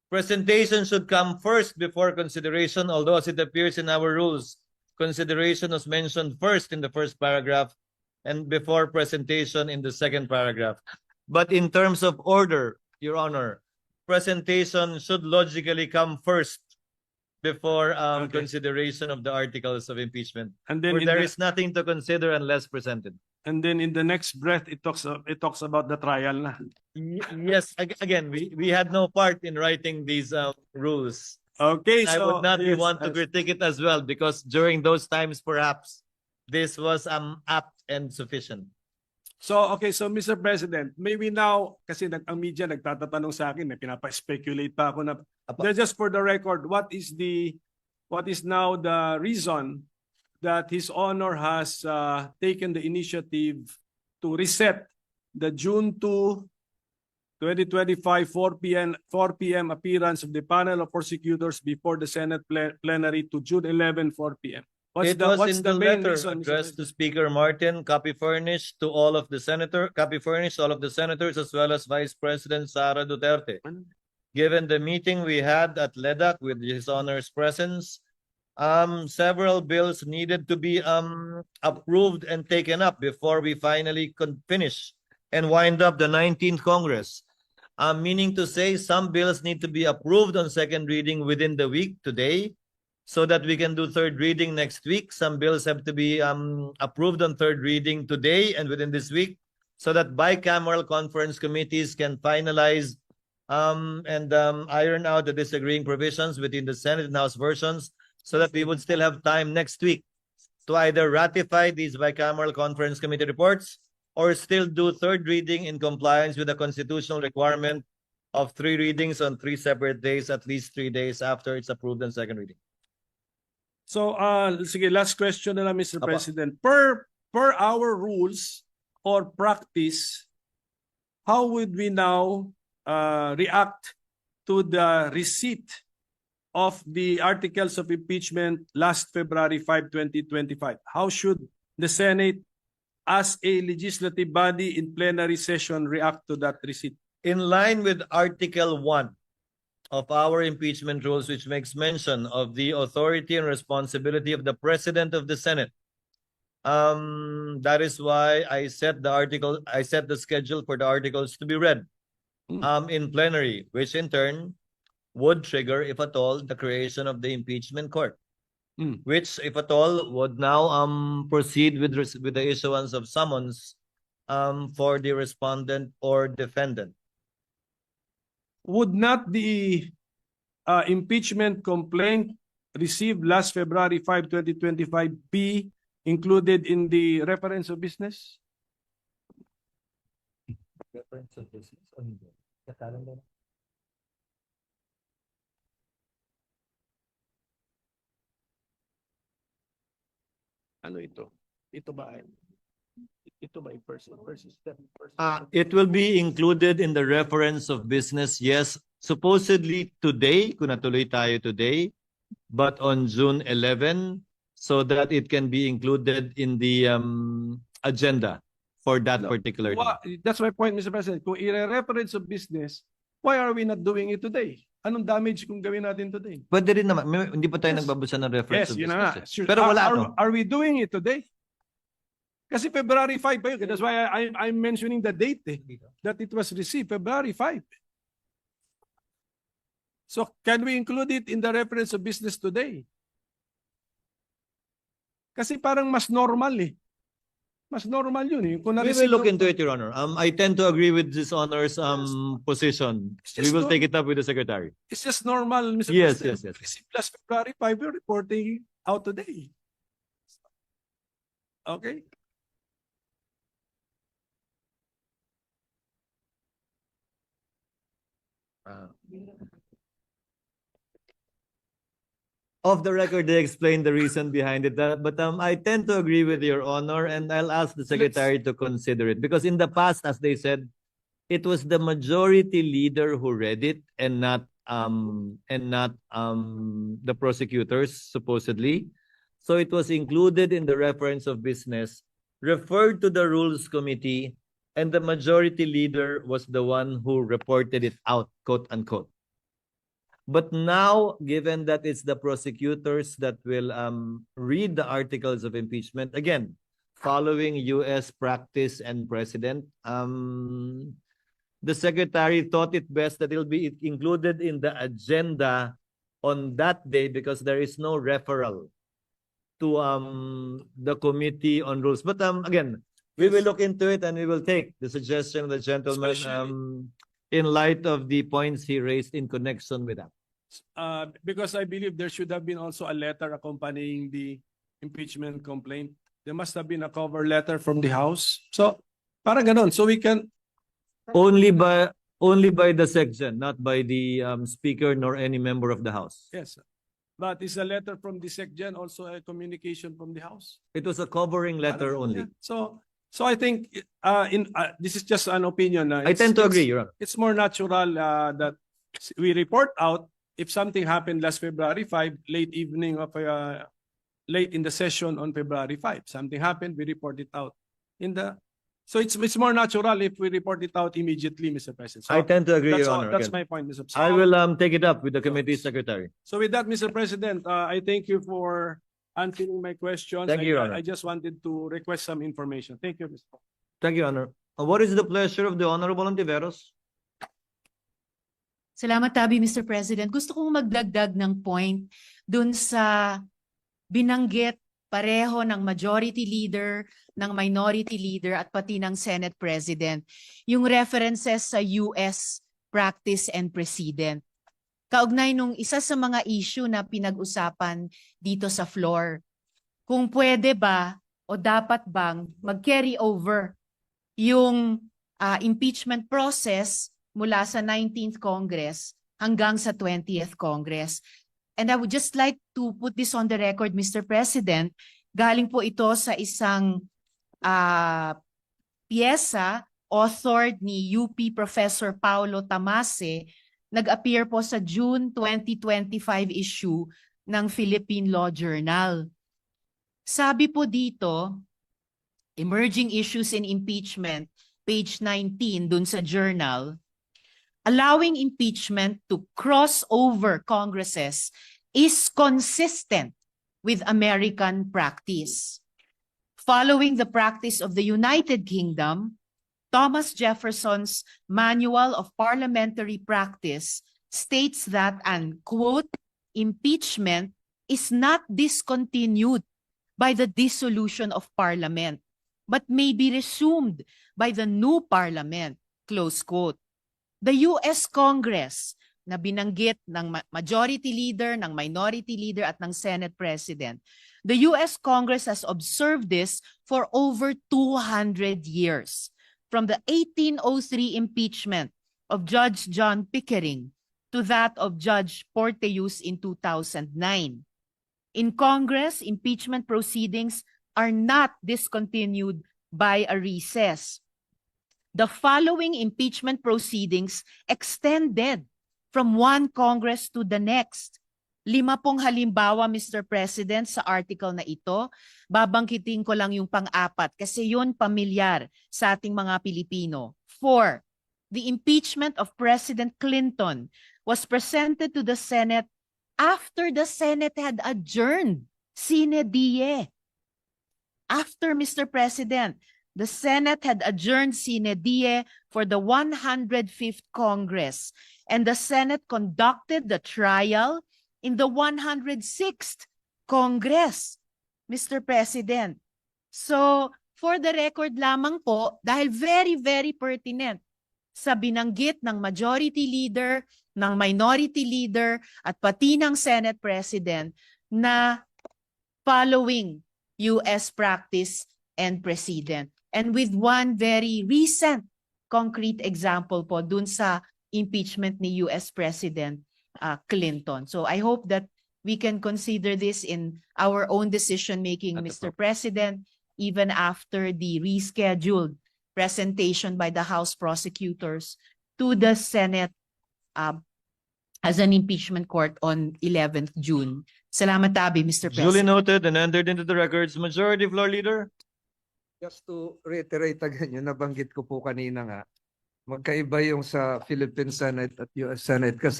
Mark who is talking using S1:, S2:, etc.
S1: Presentation should come first before consideration, although as it appears in our rules, consideration was mentioned first in the first paragraph and before presentation in the second paragraph. But in terms of order, Your Honor, presentation should logically come first before consideration of the articles of impeachment.
S2: And then
S1: For there is nothing to consider unless presented.
S2: And then in the next breath, it talks about the trial na.
S1: Yes, again, we had no part in writing these rules.
S2: Okay,
S1: I
S2: so
S1: would not
S2: yes,
S1: want to critique it as well because during those times, perhaps this was apt and sufficient.
S2: So okay, so Mr. President, maybe now kasi ang media nagtatatanong sa akin, pinapa-speculate pa ako na just for the record, what is now the reason that His Honor has taken the initiative to reset the June 2, 2025 4 p.m. appearance of the panel of prosecutors before the Senate plenary to June 11 4 p.m. What's
S1: in the
S2: main
S1: letter
S2: reason,
S1: addressed to Speaker Martin, copy furnished to all of the senators as well as Vice President Sara Duterte. Given the meeting we had at LEDAC with His Honor's presence, several bills needed to be approved and taken up before we finally finish and wind up the 19th Congress. Meaning to say some bills need to be approved on second reading within the week today so that we can do third reading next week. Some bills have to be approved on third reading today and within this week so that bicameral conference committees can finalize and iron out the disagreeing provisions between the Senate and House versions so that we would still have time next week to either ratify these bicameral conference committee reports or still do third reading in compliance with the constitutional requirement of 3 readings on 3 separate days, at least 3 days after it's approved on second reading.
S2: So, sige, last question na lang, Mr. President. Per our rules or practice, how would we now react to the receipt of the Articles of Impeachment last February 5, 2025? How should the Senate as a legislative body in plenary session react to that receipt?
S1: In line with Article 1 of our impeachment rules, which makes mention of the authority and responsibility of the President of the Senate, that is why I set the schedule for the articles to be read in plenary, which in turn would trigger, if at all, the creation of the impeachment court, which, if at all, would now proceed with the issuance of summons for the respondent or defendant.
S2: Would not the impeachment complaint received last February 5, 2025 be included in the reference of business?
S1: Reference of business?
S2: Ano ito? Ito ba in person?
S1: It will be included in the reference of business, yes. Supposedly today, kung natuloy tayo today, but on June 11, so that it can be included in the agenda for that particular day.
S2: That's my point, Mr. President. Kung i-reference of business, why are we not doing it today? Anong damage kung gawin natin today?
S1: Pwede rin naman. Hindi pa tayo nagbabasa ng reference of
S2: yun
S1: business.
S2: na nga. Sure.
S1: Pero wala to.
S2: Are we doing it today? Kasi February 5 pa yun. That's why I'm mentioning the date that it was received, February 5. So can we include it in the reference of business today? Kasi parang mas normal Mas normal yun Kung
S1: we will look into it, Your Honor. I tend to agree with His Honor's position. We will take it up with the Secretary.
S2: It's just normal, Mr.
S1: Yes,
S2: President.
S1: yes.
S2: Received last February 5, we're reporting out today. Okay?
S1: Off the record, they explained the reason behind it. But I tend to agree with Your Honor, and I'll ask the Secretary to consider it. Because in the past, as they said, it was the majority leader who read it and not the prosecutors, supposedly. So it was included in the reference of business, referred to the Rules Committee, and the majority leader was the one who reported it out, quote unquote. But now, given that it's the prosecutors that will read the articles of impeachment, again, following US practice and precedent, the secretary thought it best that it'll be included in the agenda on that day because there is no referral to the Committee on Rules. But again, we will look into it and we will take the suggestion of the gentleman in light of the points he raised in connection with that.
S2: Because I believe there should have been also a letter accompanying the impeachment complaint. There must have been a cover letter from the House. So, parang ganon. So we can...
S1: Only by the section, not by the speaker nor any member of the House.
S2: Yes. But is a letter from the SecGen also a communication from the House?
S1: It was a covering letter only.
S2: Yeah. So I think this is just an opinion.
S1: I tend to agree, Your Honor.
S2: It's more natural that we report out if something happened last February 5, late evening of late in the session on February 5. Something happened, we report it out so it's more natural if we report it out immediately, Mr. President. So
S1: I tend to agree, Your Honor.
S2: That's my point, Mr. President.
S1: I will take it up with the committee secretary.
S2: So with that, Mr. President, I thank you for answering my questions.
S1: Thank you, Your Honor.
S2: I just wanted to request some information. Thank you, Mr. President.
S1: Thank you, Your Honor. What is the pleasure of the Honorable Ontiveros?
S3: Salamat, Tabi, Mr. President. Gusto kong magdagdag ng point dun sa binanggit pareho ng majority leader, ng minority leader at pati ng Senate President, yung references sa US practice and precedent. Kaugnay nung isa sa mga issue na pinag-usapan dito sa floor, kung pwede ba o dapat bang mag-carry over yung impeachment process mula sa 19th Congress hanggang sa 20th Congress. And I would just like to put this on the record, Mr. President. Galing po ito sa isang piyesa authored ni UP Professor Paulo Tamase, nag-appear po sa June 2025 issue ng Philippine Law Journal. Sabi po dito, Emerging Issues in Impeachment, page 19 dun sa journal, allowing impeachment to cross over Congresses is consistent with American practice. Following the practice of the United Kingdom, Thomas Jefferson's Manual of Parliamentary Practice states that an, quote, impeachment is not discontinued by the dissolution of Parliament, but may be resumed by the new Parliament, close quote. The US Congress na binanggit ng majority leader, ng minority leader at ng Senate President, the US Congress has observed this for over 200 years, from the 1803 impeachment of Judge John Pickering to that of Judge Porteus in 2009. In Congress, impeachment proceedings are not discontinued by a recess. The following impeachment proceedings extended from one Congress to the next. 5 pong halimbawa, Mr. President, sa article na ito. Babangkitin ko lang yung pang-apat kasi yun pamilyar sa ating mga Pilipino. 4. The impeachment of President Clinton was presented to the Senate after the Senate had adjourned sine die. After, Mr. President, the Senate had adjourned sine die for the 105th Congress, and the Senate conducted the trial in the 106th Congress, Mr. President. So, for the record lamang po, dahil very, very pertinent sa binanggit ng majority leader, ng minority leader, at pati ng Senate President na following US practice and precedent. And with one very recent concrete example po dun sa impeachment ni US President Clinton. So I hope that we can consider this in our own decision-making, Mr. President, even after the rescheduled presentation by the House prosecutors to the Senate as an impeachment court on 11th June. Salamat, Tabi, Mr. President.
S1: Duly noted and entered into the records. Majority Floor Leader.
S4: Just to reiterate again, yung nabanggit ko po kanina nga, magkaiba yung sa Philippine Senate at US Senate kasi